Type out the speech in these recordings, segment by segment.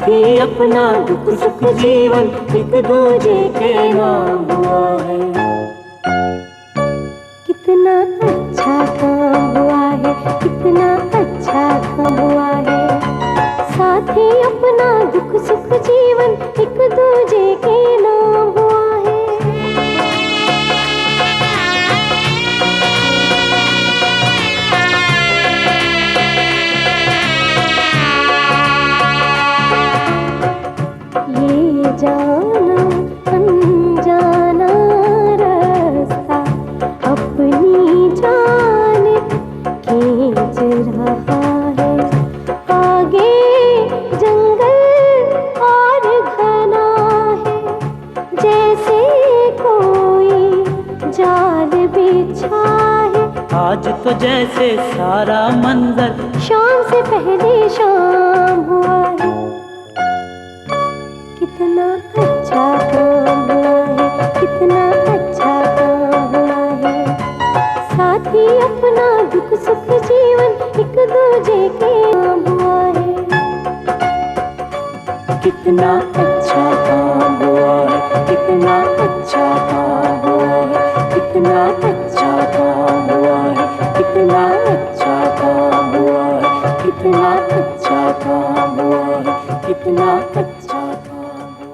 साथी अपना दुख सुख जीवन एक दूजे के नाम हुआ है। कितना अच्छा काम हुआ है, कितना अच्छा काम हुआ है। साथी अपना दुख सुख जीवन एक दूजे के नाम हुआ है। ये जाना अनजाना रास्ता अपनी जान खींच रहा है। आगे जंगल और घना है, जैसे कोई जाल बिछा है। आज तो जैसे सारा मंजर शाम से पहले शाम हुआ है। कितना अच्छा काम हुआ है, कितना अच्छा काम हुआ है। साथी अपना दुख सुख जीवन एक दूजे के नाम हुआ है। कितना अच्छा काम हुआ है, कितना अच्छा काम हुआ है, कितना अच्छा काम हुआ है, कितना अच्छा काम हुआ है, कितना अच्छा काम हुआ है, कितना अच्छा काम हुआ है।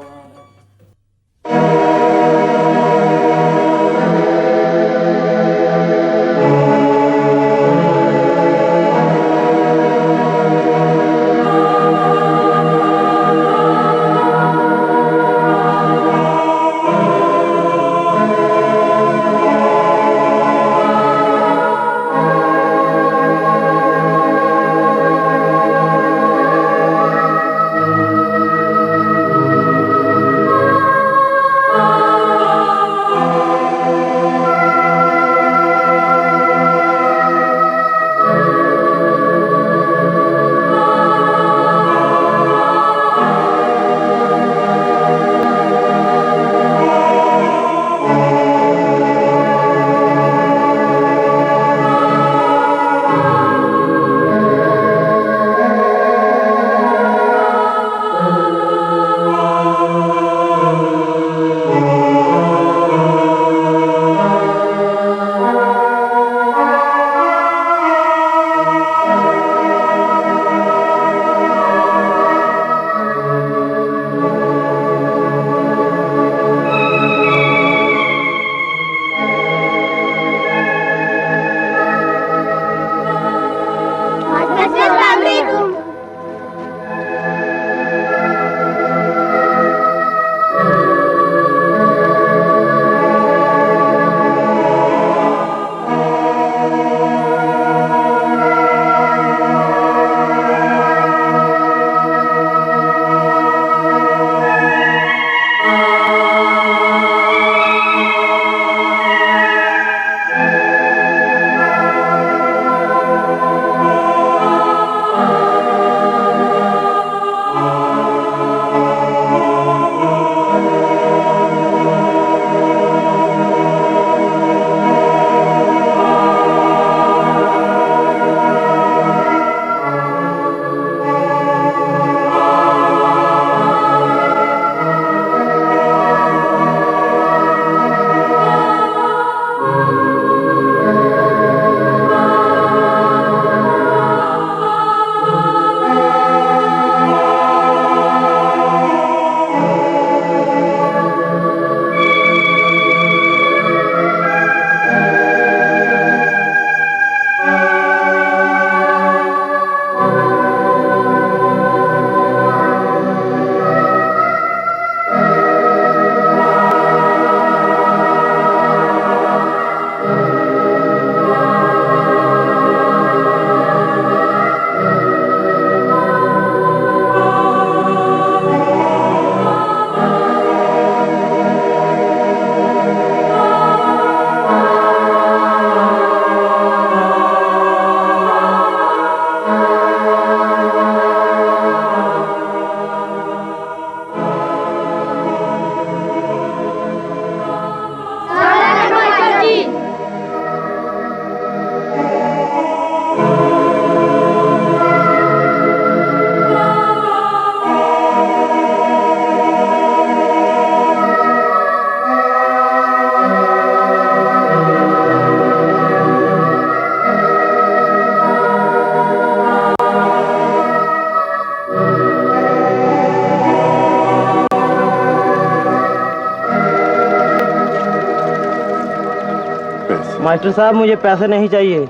मास्टर साहब मुझे पैसे नहीं चाहिए।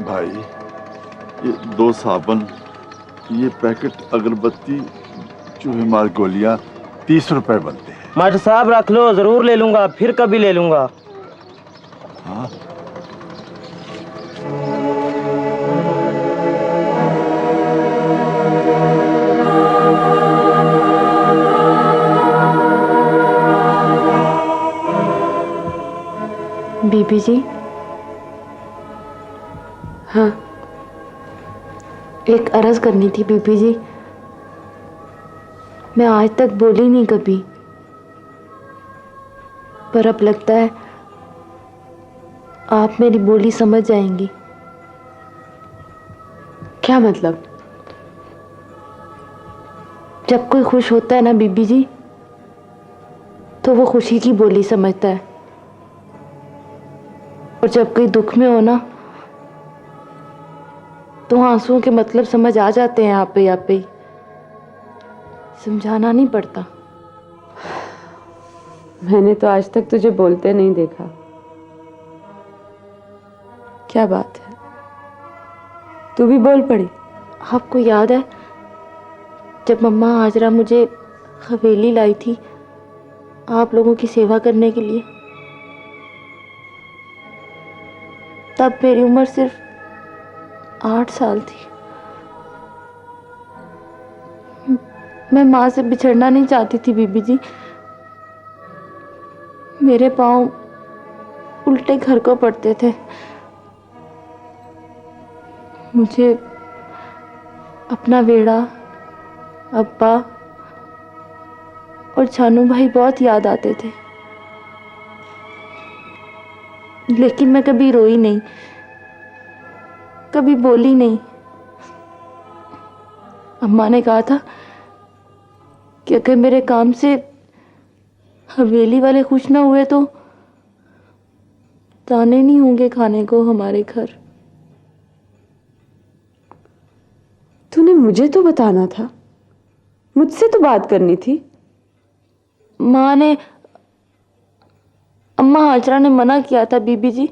भाई ये 2 साबुन, ये पैकेट अगरबत्ती, चूहे मार गोलियां 30 रुपए बनते हैं। मास्टर साहब रख लो, जरूर ले लूंगा, फिर कभी ले लूंगा। हाँ बीबी जी। हाँ, एक अर्ज करनी थी बीबी जी। मैं आज तक बोली नहीं कभी, पर अब लगता है आप मेरी बोली समझ जाएंगी। क्या मतलब? जब कोई खुश होता है ना बीबी जी, तो वो खुशी की बोली समझता है, और जब कोई दुख में हो ना, तो आंसुओं के मतलब समझ आ जाते हैं आप ही। समझाना नहीं पड़ता। मैंने तो आज तक तुझे बोलते नहीं देखा। क्या बात है, तू भी बोल पड़ी? आपको याद है जब मम्मा हाजरा मुझे हवेली लाई थी आप लोगों की सेवा करने के लिए? तब मेरी उम्र सिर्फ 8 साल थी। मैं माँ से बिछड़ना नहीं चाहती थी बीबी जी। मेरे पाँव उल्टे घर को पड़ते थे। मुझे अपना बेड़ा, अब्बा और छानू भाई बहुत याद आते थे, लेकिन मैं कभी रोई नहीं, कभी बोली नहीं। अम्मा ने कहा था कि अगर मेरे काम से हवेली वाले खुश ना हुए तो दाने नहीं होंगे खाने को हमारे घर। तूने मुझे तो बताना था, मुझसे तो बात करनी थी। माँ ने, अम्मा हाजरा ने मना किया था बीबी जी।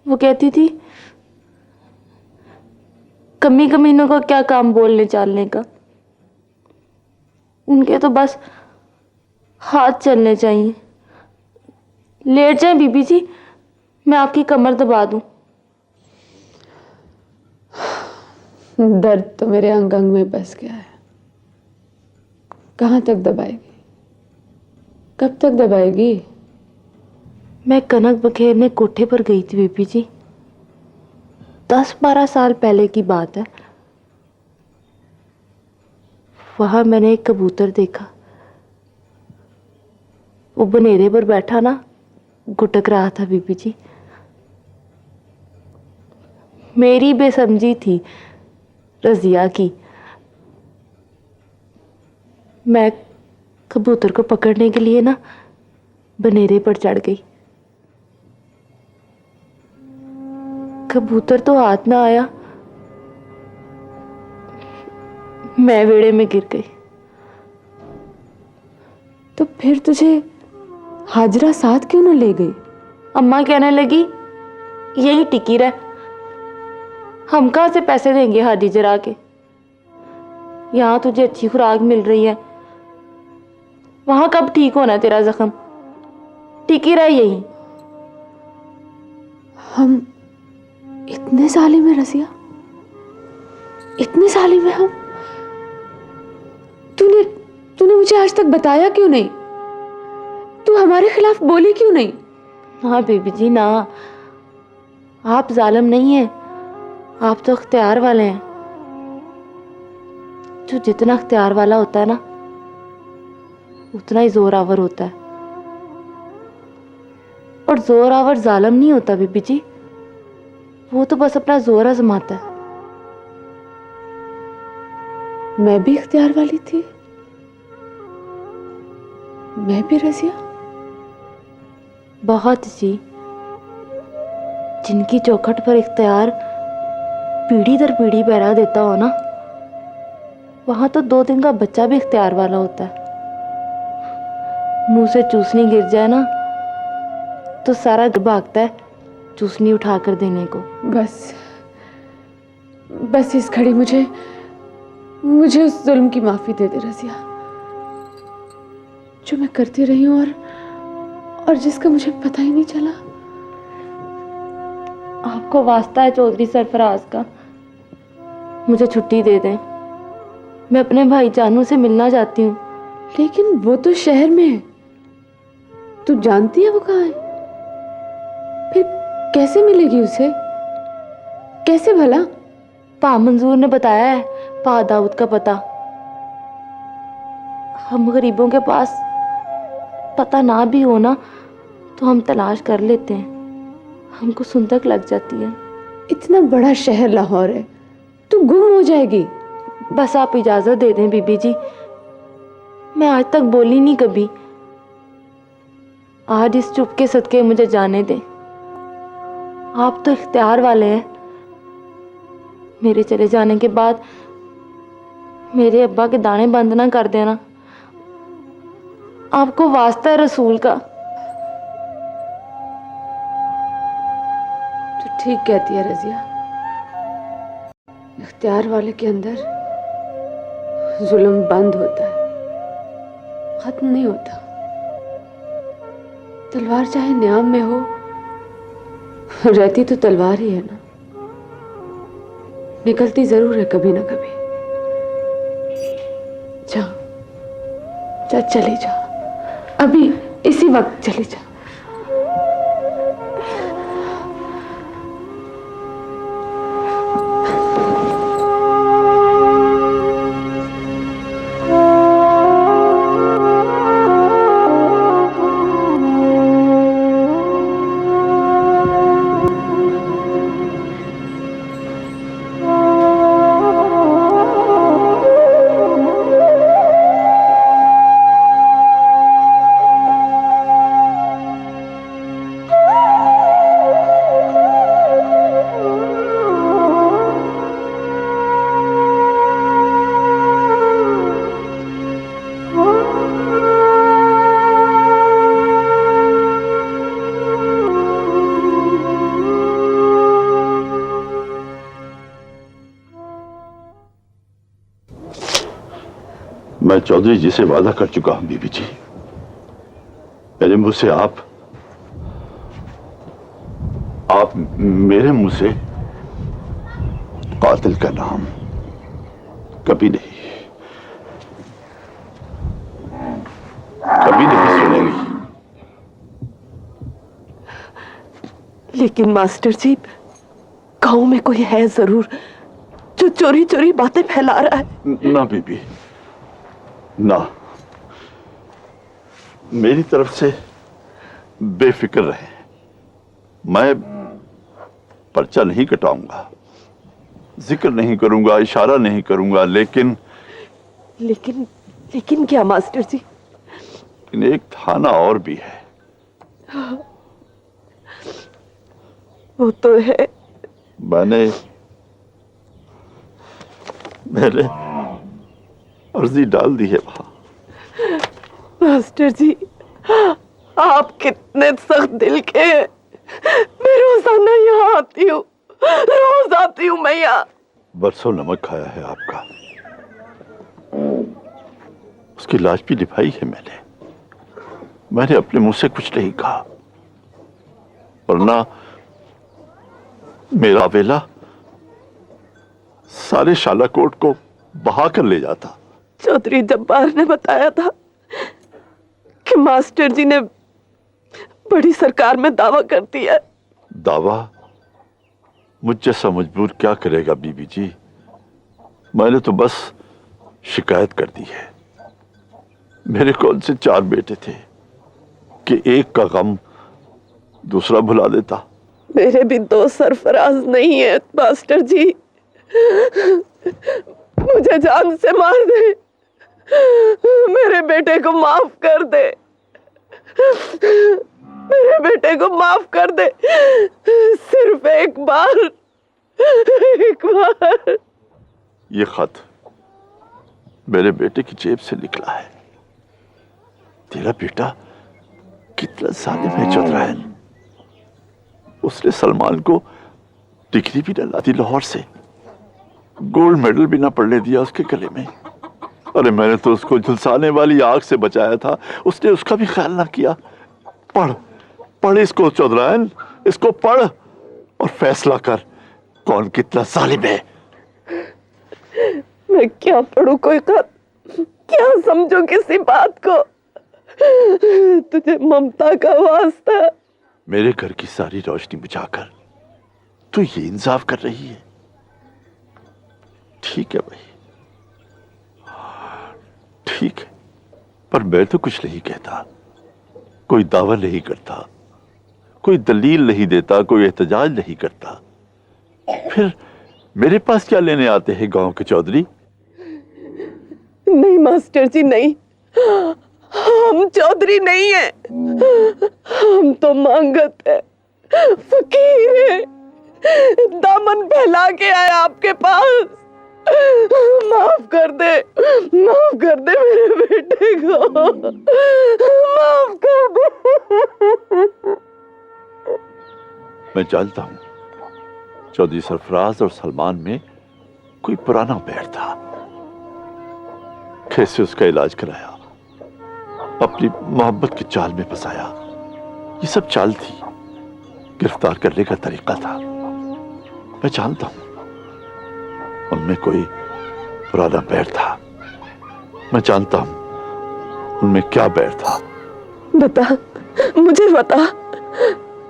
वो कहती थी कमी कमीनों का क्या काम बोलने चालने का, उनके तो बस हाथ चलने चाहिए। लेट जाए बीबी जी, मैं आपकी कमर दबा दूं। दर्द तो मेरे अंग अंग में बस गया है। कहाँ तक दबाएगी, कब तक दबाएगी? मैं कनक बखेरने कोठे पर गई थी बीबी जी, 10-12 साल पहले की बात है। वहां मैंने एक कबूतर देखा। वो बनेरे पर बैठा ना गुटक रहा था बीबी जी। मेरी बेसमझी थी रजिया की। मैं कबूतर को पकड़ने के लिए ना बनेरे पर चढ़ गई। कबूतर तो हाथ ना आया, मैं वेड़े में गिर गई। तो फिर तुझे हाजरा साथ क्यों न ले गई? अम्मा कहने लगी यही टिकी रह, हम कहाँ से पैसे देंगे हाडी जरा के। यहाँ तुझे अच्छी खुराक मिल रही है, वहां कब ठीक होना तेरा जख्म, टिकी रह यही। हम इतने जालिम हैं रजिया, इतने जालिम हैं हम। तूने मुझे आज तक बताया क्यों नहीं? तू हमारे खिलाफ बोली क्यों नहीं? हाँ बेबी जी ना, आप जालिम नहीं हैं, आप तो अख्तियार वाले हैं। जो जितना अख्तियार वाला होता है ना, उतना ही जोरावर होता है। और जोरावर जालिम नहीं होता बीबी जी, वो तो बस अपना जोर आजमाता है। मैं भी इख्तियार वाली थी, मैं भी रजिया। बहुत जी, जिनकी चौखट पर इख्तियार पीढ़ी दर पीढ़ी पहरा देता हो ना, वहां तो 2 दिन का बच्चा भी इख्तियार वाला होता है। मुंह से चूसनी गिर जाए ना, तो सारा घर भागता है चूसनी उठाकर देने को। बस बस इस घड़ी मुझे उस जुल्म की माफी दे दे रजिया, जो मैं करती रही हूं और जिसका मुझे पता ही नहीं चला। आपको वास्ता है चौधरी सरफराज का, मुझे छुट्टी दे दें। मैं अपने भाई जानू से मिलना चाहती हूँ। लेकिन वो तो शहर में है, तू जानती है वो कहाँ है? फिर कैसे मिलेगी उसे? कैसे भला? पा मंजूर ने बताया है पा दाऊद का पता। हम गरीबों के पास पता ना भी हो ना तो हम तलाश कर लेते हैं, हमको सुंदक लग जाती है। इतना बड़ा शहर लाहौर है, तू गुम हो जाएगी। बस आप इजाजत दे दें बीबी जी, मैं आज तक बोली नहीं कभी। आज इस चुप के सदके मुझे जाने दें। आप तो इख्तियार वाले हैं। मेरे चले जाने के बाद मेरे अब्बा के दाने बंद ना कर देना। आपको वास्ता है रसूल का। तू ठीक कहती है रजिया, इख्तियार वाले के अंदर जुल्म बंद होता है, खत्म नहीं होता। तलवार चाहे न्याम में हो, रहती तो तलवार ही है ना, निकलती जरूर है कभी ना कभी। जा जा, चली जा, अभी इसी वक्त चली जा। मैं चौधरी जी से वादा कर चुका हूं बीबी जी। मेरे मुंह से आप मेरे मुंह से कातिल का नाम कभी नहीं सुनेंगी। लेकिन मास्टर जी, गांव में कोई है जरूर जो चोरी चोरी बातें फैला रहा है। ना बीबी ना, मेरी तरफ से बेफिक्र रहे। मैं पर्चा नहीं कटाऊंगा, जिक्र नहीं करूंगा, इशारा नहीं करूंगा, लेकिन क्या मास्टर जी? एक थाना और भी है। वो तो है। मैंने अर्जी डाल दी है वहां। मास्टर जी, आप कितने सख्त दिल के हैं। मैं रोजाना यहाँ आती हूँ, रोज आती हूँ मैं यहाँ। बरसों नमक खाया है आपका, उसकी लाश भी निभाई है मैंने अपने मुंह से कुछ नहीं कहा, वरना मेरा वेला सारे शालाकोट को बहा कर ले जाता। चौधरी जब्बार ने बताया था कि मास्टर जी ने बड़ी सरकार में दावा कर दिया। दावा मुझ जैसा मजबूर क्या करेगा बीबी जी? मैंने तो बस शिकायत कर दी है। मेरे कौन से 4 बेटे थे कि एक का गम दूसरा भुला देता। मेरे भी 2 सरफराज नहीं है मास्टर जी। मुझे जान से मार दे, मेरे बेटे को माफ कर दे, मेरे बेटे को माफ कर दे, सिर्फ एक बार। ये खत मेरे बेटे की जेब से निकला है। तेरा बेटा कितना जालिम है चौधरायन। उसने सलमान को डिग्री भी डला दी लाहौर से, गोल्ड मेडल भी ना पड़ने दिया उसके गले में। अरे मैंने तो उसको झुलसाने वाली आग से बचाया था, उसने उसका भी ख्याल ना किया। पढ़ पढ़ इसको चौधरायन, इसको पढ़ और फैसला कर कौन कितना जालिम है। मैं क्या पढ़ूं कोई खत, क्या समझूं किसी बात को? तुझे ममता का वास्ता। मेरे घर की सारी रोशनी बुझाकर तू ये इंसाफ कर रही है? ठीक है भाई, ठीक है, पर मैं तो कुछ नहीं कहता, कोई दावा नहीं करता, कोई दलील नहीं देता, कोई एहतजाज नहीं करता। फिर मेरे पास क्या लेने आते हैं गांव के चौधरी? नहीं मास्टर जी नहीं, हम चौधरी नहीं है, हम तो मांगत है, फकीर है, दामन फैला के आए आपके पास। माफ कर दे मेरे बेटे को, माफ कर दे। मैं जानता हूं चौधरी सरफराज और सलमान में कोई पुराना बैर था। कैसे उसका इलाज कराया, अपनी मोहब्बत की चाल में फंसाया, ये सब चाल थी, गिरफ्तार करने का तरीका था। मैं जानता हूं उनमें कोई पुराना बैर था, मैं जानता हूं उनमें क्या बैर था। बता, मुझे बता,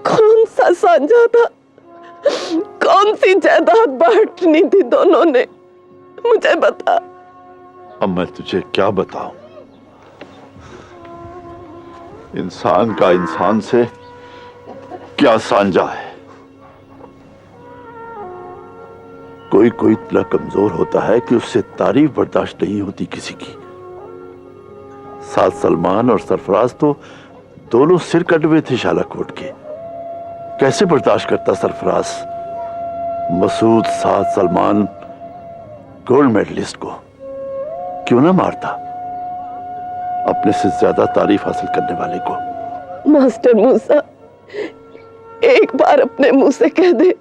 कौन सा साझा था, कौन सी जायदाद बांटनी थी दोनों ने, मुझे बता। अब मैं तुझे क्या बताऊं? इंसान का इंसान से क्या साझा है? कोई कोई इतना कमजोर होता है कि उससे तारीफ बर्दाश्त नहीं होती किसी की। साथ सलमान और सरफराज तो दोनों सिर कट हुए थे शालाकोट के। कैसे बर्दाश्त करता सरफराज मसूद साथ सलमान गोल्ड मेडलिस्ट को? क्यों ना मारता अपने से ज्यादा तारीफ हासिल करने वाले को? मास्टर मूसा, एक बार अपने मुंह से कह दे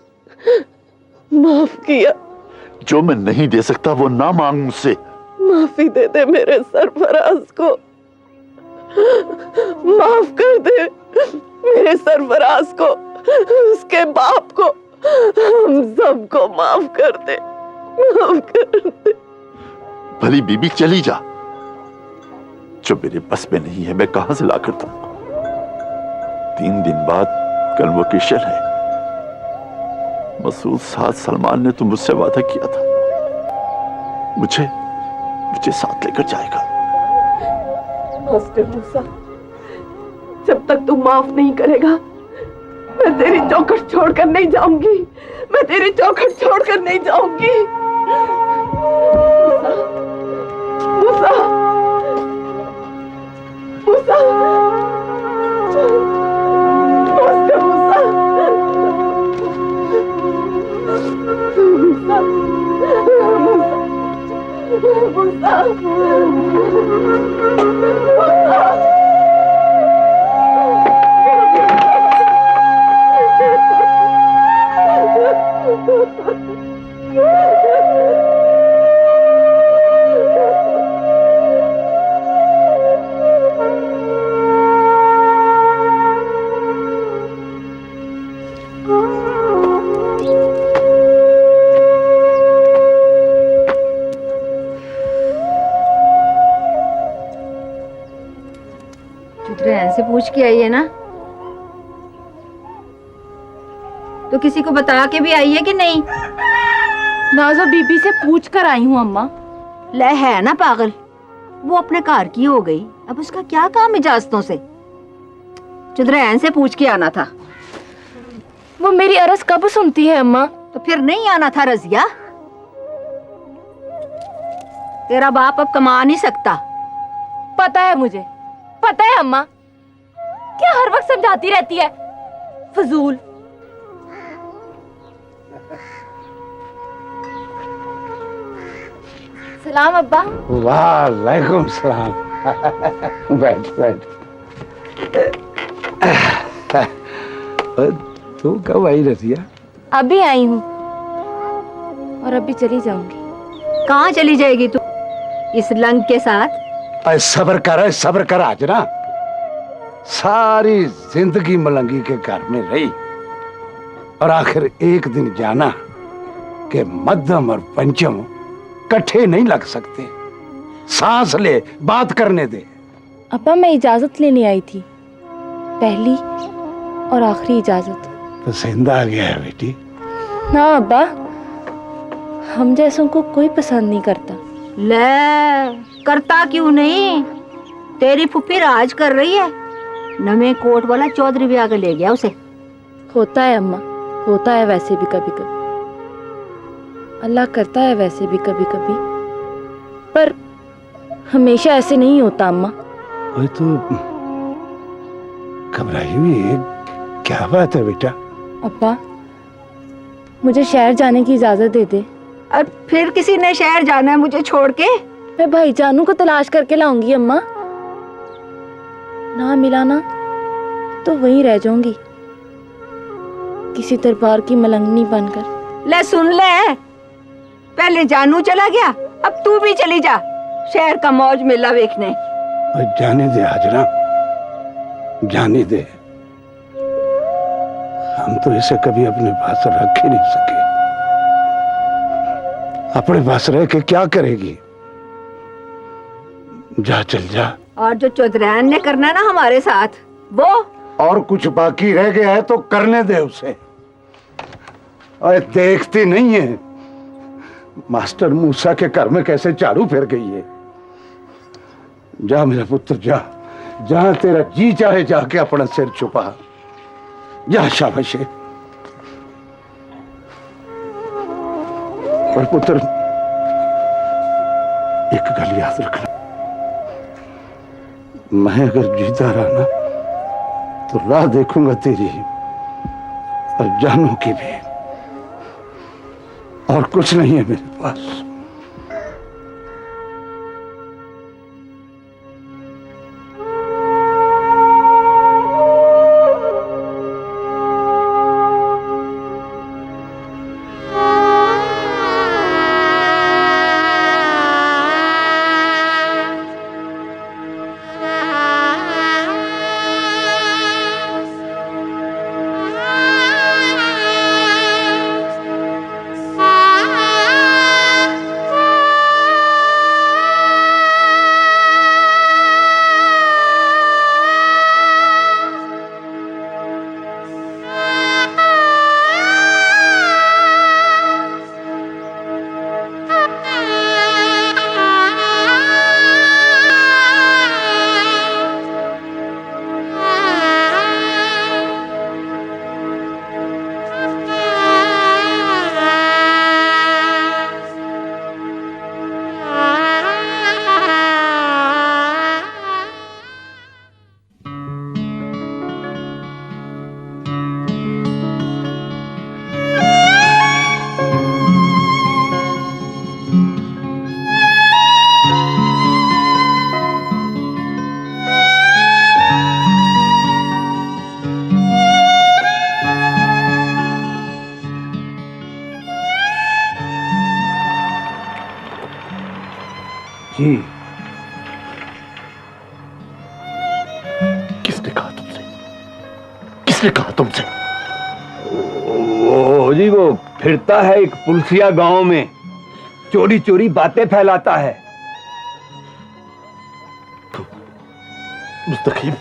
माफ किया। जो मैं नहीं दे सकता वो ना मांग मुझसे। माफी दे दे मेरे सरफराज को, माफ कर दे मेरे सरफराज को, उसके बाप को, हम सबको माफ कर दे, माफ कर दे। भली बीबी चली जा, जो मेरे बस में नहीं है मैं कहां से लाकर दूं? 3 दिन बाद कन्वोकेशन है। मसूद साथ सलमान ने तो मुझसे वादा किया था मुझे साथ लेकर जाएगा। मास्टर मूसा, जब तक तू माफ नहीं करेगा मैं तेरी चौखट छोड़कर नहीं जाऊंगी, मैं तेरी चौखट छोड़कर नहीं जाऊंगी। मूसा, मूसा, मास्टर मूसा, मूसा, से पूछ के आई है ना? तो किसी को बता के भी आई है कि नहीं? नाज़ो बीबी से पूछ कर आई हूँ अम्मा। ले है ना पागल, वो अपने घर की हो गई, अब उसका क्या काम इजाजतों से? चुदरैन से पूछ के आना था। वो मेरी अरज कब सुनती है अम्मा? तो फिर नहीं आना था रजिया। तेरा बाप अब कमा नहीं सकता। पता है मुझे, पता है अम्मा, क्या हर वक्त समझाती रहती है, फजूल। सलाम अब्बा। वालेकुम सलाम। बैठ बैठ। तू कब आई रसिया? अभी आई हूँ और अभी चली जाऊंगी। कहाँ चली जाएगी तू इस लंग के साथ? अरे सब्र कर आज ना। सारी जिंदगी मलंगी के घर में रही और आखिर एक दिन जाना कि मध्यम और पंचम इकट्ठे नहीं लग सकते। सांस ले, बात करने दे। अब्बा मैं इजाजत लेने आई थी, पहली और आखिरी इजाजत। पसंद आ गया है बेटी? ना अब्बा, हम जैसों को कोई पसंद नहीं करता। ले करता क्यों नहीं? तेरी फुप्पी राज कर रही है। नवे कोट वाला चौधरी भी आगे ले गया उसे। होता है अम्मा, होता है वैसे भी कभी कभी। अल्लाह करता है वैसे भी कभी कभी, पर हमेशा ऐसे नहीं होता अम्मा। ओए तू घबराई हुई है, क्या बात है बेटा? अब्बा मुझे शहर जाने की इजाजत दे दे। और फिर किसी ने शहर जाना है मुझे छोड़ के? मैं भाईजानू को तलाश करके लाऊंगी अम्मा। ना मिला ना तो वहीं रह जाऊंगी, किसी दरबार की मलंगनी बनकर। ले सुन ले, पहले जानू चला गया, अब तू भी चली जा शहर का मौज मेला देखने। ओए जाने दे हाजरा, जाने दे। हम तो इसे कभी अपने पास रख ही नहीं सके। अपने पास रह के क्या करेगी? जा चल जा। और जो चौधरान ने करना ना हमारे साथ, वो और कुछ बाकी रह गया है तो करने दे उसे। अरे देखती नहीं है मास्टर मूसा के घर में कैसे झाड़ू फिर गई है। जा मेरा पुत्र जा, जहां तेरा जी चाहे जाके अपना सिर छुपा। जा शाबाश। और पुत्र एक गल याद रखना, मैं अगर जीता रहा ना तो राह देखूंगा तेरी और जानू की भी, और कुछ नहीं है मेरे पास। जी किसने कहा तुमसे? किसने कहा तुमसे? जी वो फिरता है एक पुलसिया गांव में, चोरी चोरी बातें फैलाता है। मुस्तकीम,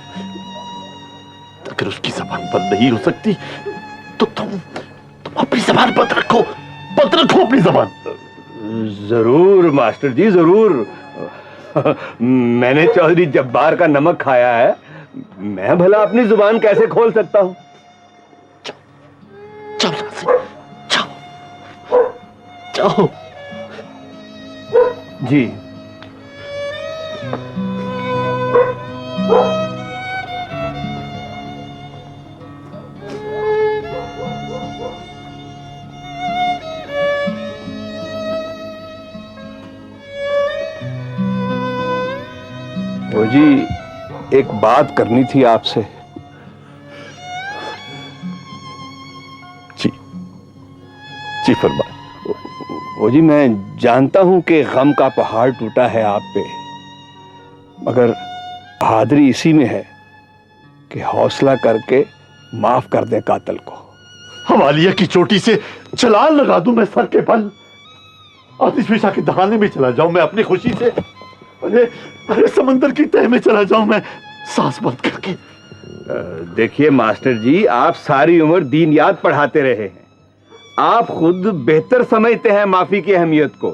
अगर उसकी जबान बंद नहीं हो सकती तो तुम अपनी जबान बंद रखो अपनी जबान। जरूर मास्टर जी जरूर। मैंने चौधरी जब्बार का नमक खाया है, मैं भला अपनी जुबान कैसे खोल सकता हूँ? जाओ यहाँ से, जाओ। जी ओ जी, एक बात करनी थी आपसे। जी फरमाए। वो जी मैं जानता हूं कि गम का पहाड़ टूटा है आप पे, मगर बहादुरी इसी में है कि हौसला करके माफ कर दें कातिल को। हवालिया की चोटी से छलांग लगा दूं मैं सर के बल, आतिश फिशा के दहाने में चला जाऊं मैं अपनी खुशी से, अरे अरे समंदर की तह में चला जाऊं मैं सांस बंद करके। देखिए मास्टर जी, आप सारी उम्र दीन याद पढ़ाते रहे हैं, आप खुद बेहतर समझते हैं माफी की अहमियत को।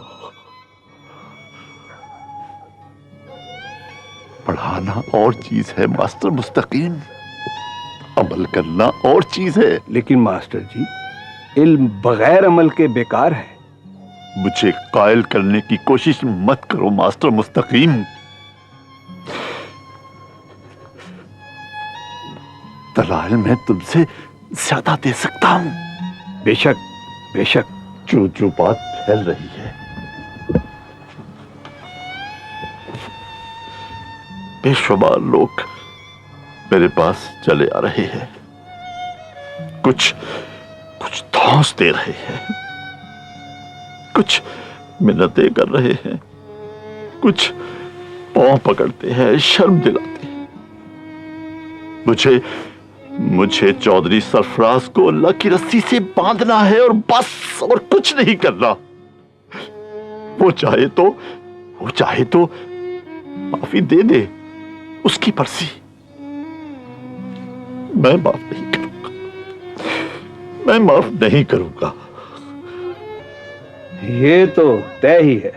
पढ़ाना और चीज है मास्टर मुस्तकीम, अमल करना और चीज है। लेकिन मास्टर जी, इल्म बगैर अमल के बेकार है। मुझे कायल करने की कोशिश मत करो मास्टर मुस्तकीम। दलाल मैं तुमसे ज्यादा दे सकता हूं। बेशक बेशक। जो जो बात फैल रही है, बेशुमार लोग मेरे पास चले आ रहे हैं, कुछ कुछ धौंस दे रहे हैं, कुछ मिन्नतें कर रहे हैं, कुछ पांव पकड़ते हैं, शर्म दिलाते हैं। मुझे चौधरी सरफराज को अल्लाह की रस्सी से बांधना है और बस, और कुछ नहीं करना। वो चाहे तो माफी दे दे, उसकी मर्जी। मैं माफ नहीं करूंगा, मैं माफ नहीं करूंगा। ये तो तय ही है।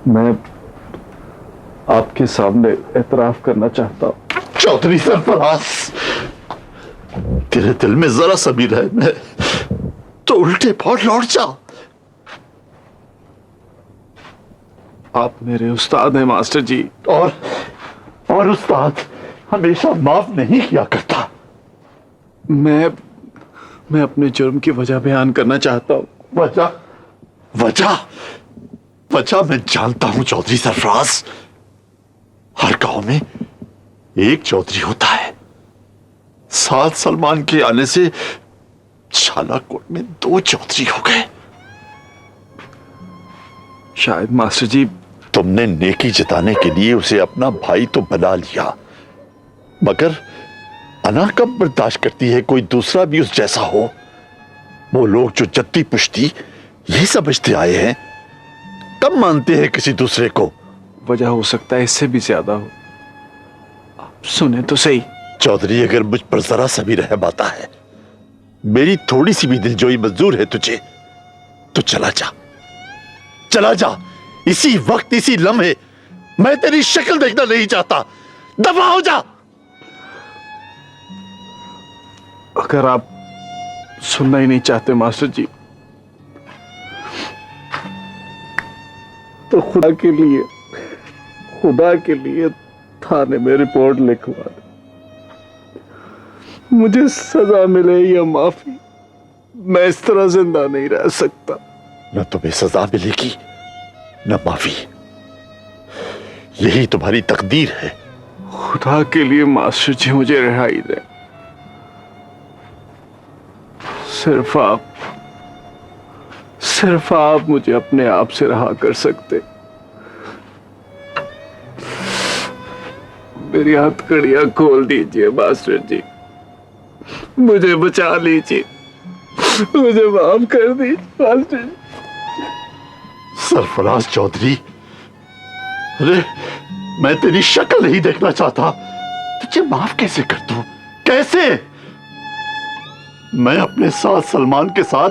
मैं आपके सामने एतराफ करना चाहता हूं। चौधरी सरफराज, तेरे दिल में जरा सा भी रहम है तो उल्टे पांव लौट जा। आप मेरे उस्ताद हैं मास्टर जी। और उस्ताद हमेशा माफ नहीं किया करता। मैं अपने जुर्म की वजह बयान करना चाहता हूं। वजह मैं जानता हूं चौधरी सरफराज। हर गांव में एक चौधरी होता है। सात सलमान के आने से छालाकोट में 2 चौधरी हो गए। शायद मास्टर जी तुमने नेकी जताने के लिए उसे अपना भाई तो बना लिया, मगर अना कब बर्दाश्त करती है कोई दूसरा भी उस जैसा हो। वो लोग जो जद्दी पुश्ती यही समझते आए हैं, कब मानते हैं किसी दूसरे को। वजह हो सकता है इससे भी ज्यादा हो। आप सुने तो सही। चौधरी, अगर मुझ पर जरा सा भी रहम आता है, मेरी थोड़ी सी भी दिलजोई मंजूर है तुझे, तो चला जा इसी वक्त, इसी लम्हे। मैं तेरी शक्ल देखना नहीं चाहता। दफा हो जा। अगर आप सुनना ही नहीं चाहते मास्टर जी, तो खुदा के लिए थाने में रिपोर्ट लिखवा दे। मुझे सजा मिले या माफी, मैं इस तरह जिंदा नहीं रह सकता। न तुम्हें सजा मिलेगी न माफी। यही तुम्हारी तकदीर है। खुदा के लिए मास्टर जी मुझे रिहाई दे। सिर्फ आप मुझे अपने आप से रहा कर सकते। मेरी हथकड़ियां खोल दीजिए मास्टर जी, मुझे बचा लीजिए, मुझे माफ कर दीजिए मास्टर जी। सरफराज चौधरी, अरे मैं तेरी शक्ल नहीं देखना चाहता। तुझे माफ कैसे कर दूं? कैसे? मैं अपने साथ सलमान के साथ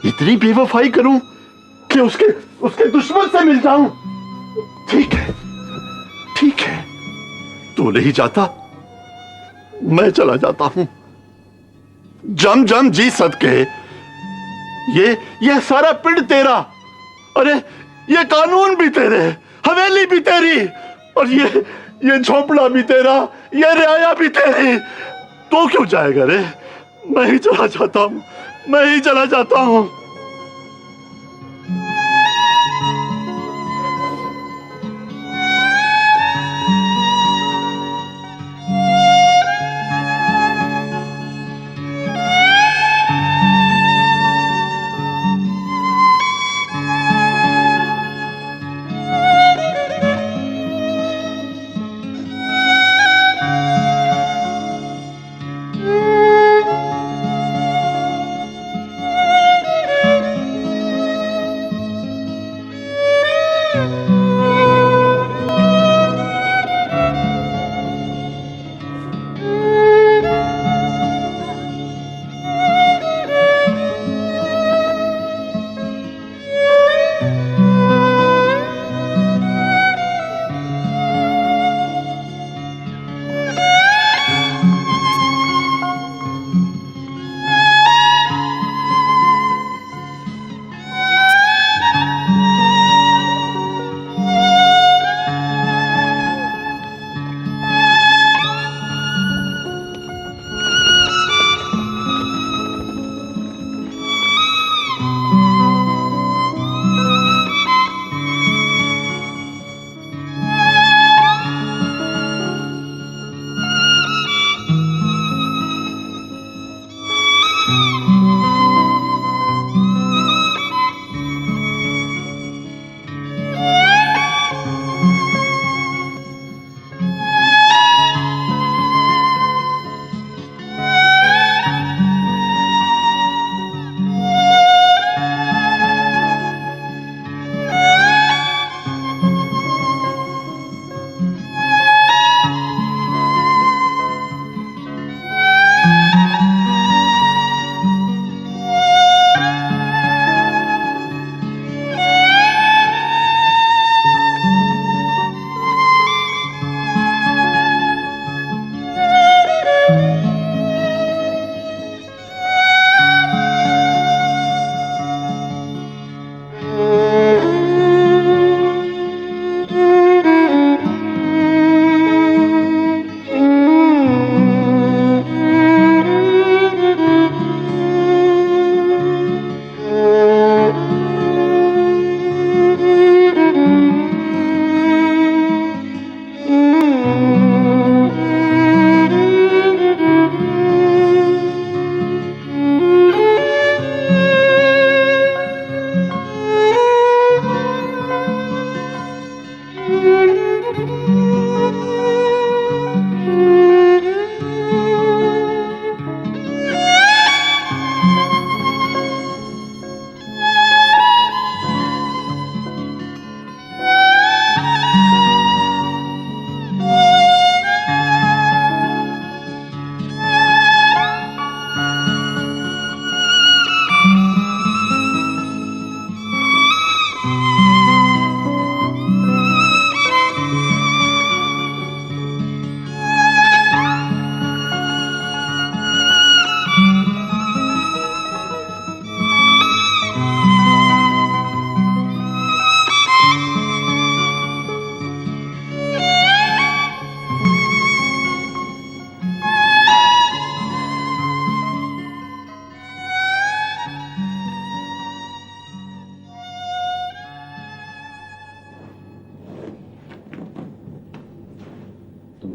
इतनी बेवफाई करूं कि उसके दुश्मन से मिल जाऊं? ठीक है, तू नहीं जाता, मैं चला जाता हूं। जम जी सदके, ये सारा पिंड तेरा, अरे ये कानून भी तेरे, हवेली भी तेरी, और ये झोपड़ा भी तेरा, ये रियाया भी तेरी। तो क्यों जाएगा रे? मैं ही चला जाता हूं।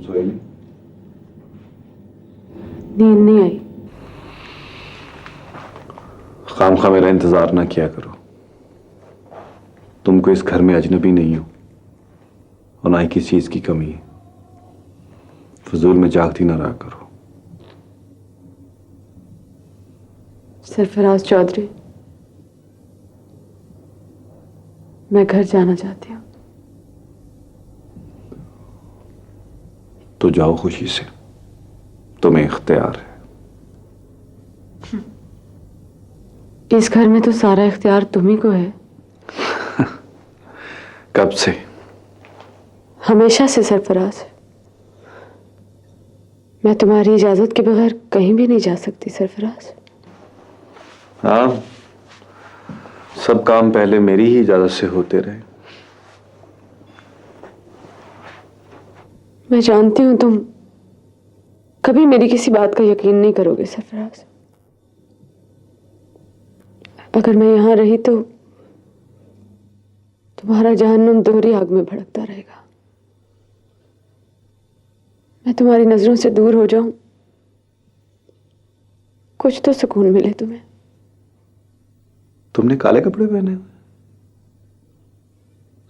सोए नहीं? नींद नहीं आई। खामखा मेरा इंतजार ना किया करो। तुमको इस घर में अजनबी नहीं हो और ना ही किसी चीज की कमी है। फजूल में जागती ना रहा करो। सरफराज चौधरी, मैं घर जाना चाहती हूँ। तो जाओ खुशी से, तुम्हें इख्तियार है। इस घर में तो सारा इख्तियार तुम्ही को है। कब से? हमेशा से सरफराज। मैं तुम्हारी इजाजत के बगैर कहीं भी नहीं जा सकती सरफराज। हाँ, सब काम पहले मेरी ही इजाजत से होते रहे। मैं जानती हूं तुम कभी मेरी किसी बात का यकीन नहीं करोगे सरफराज। अगर मैं यहां रही तो तुम्हारा जहन्नुम दोहरी आग में भड़कता रहेगा। मैं तुम्हारी नजरों से दूर हो जाऊं, कुछ तो सुकून मिले तुम्हें। तुमने काले कपड़े पहने हुए?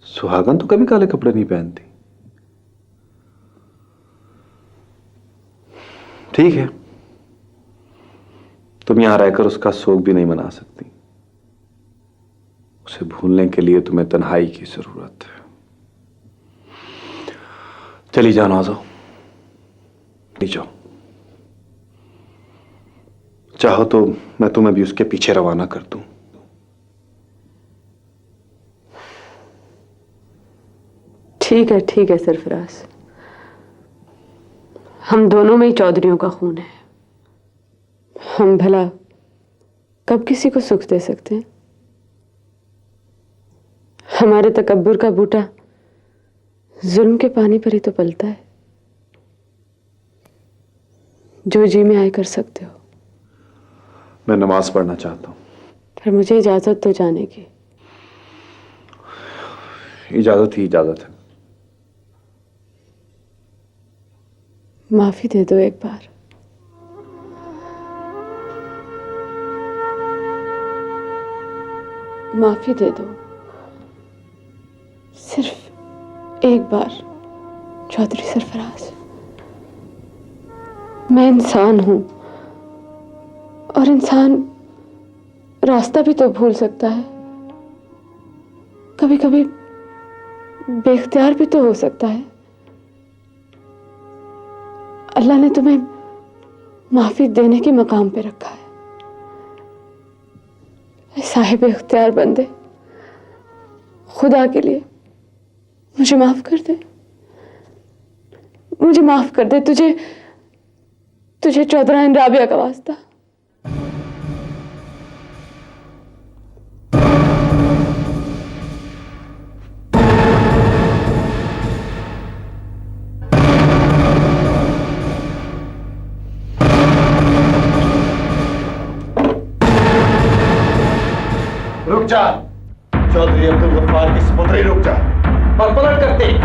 सुहागन तो कभी काले कपड़े नहीं पहनती। ठीक है, तुम यहां रहकर उसका शोक भी नहीं मना सकती। उसे भूलने के लिए तुम्हें तन्हाई की जरूरत है। चली जाओ नाज़ो, नहीं जाओ। चाहो तो मैं तुम्हें भी उसके पीछे रवाना कर दूं। ठीक है सरफराज। हम दोनों में ही चौधरियों का खून है। हम भला कब किसी को सुख दे सकते हैं? हमारे तकब्बुर का बूटा जुल्म के पानी पर ही तो पलता है। जो जी में आए कर सकते हो। मैं नमाज पढ़ना चाहता हूं। फिर मुझे इजाजत दो जाने की। इजाजत ही इजाजत है। माफी दे दो एक बार। माफी दे दो, सिर्फ एक बार चौधरी सरफराज। मैं इंसान हूं और इंसान रास्ता भी तो भूल सकता है। कभी कभी बेख्तियार भी तो हो सकता है। अल्लाह ने तुम्हें माफी देने के मकाम पे रखा है। साहिब इख्तियार बंदे, खुदा के लिए मुझे माफ कर दे। मुझे माफ कर दे। तुझे चौधराइन राबिया का वास्ता। रुक जा चौधरी अब्दुल गफ्फार की सपुत्री, रुक जा और पलट कर देख।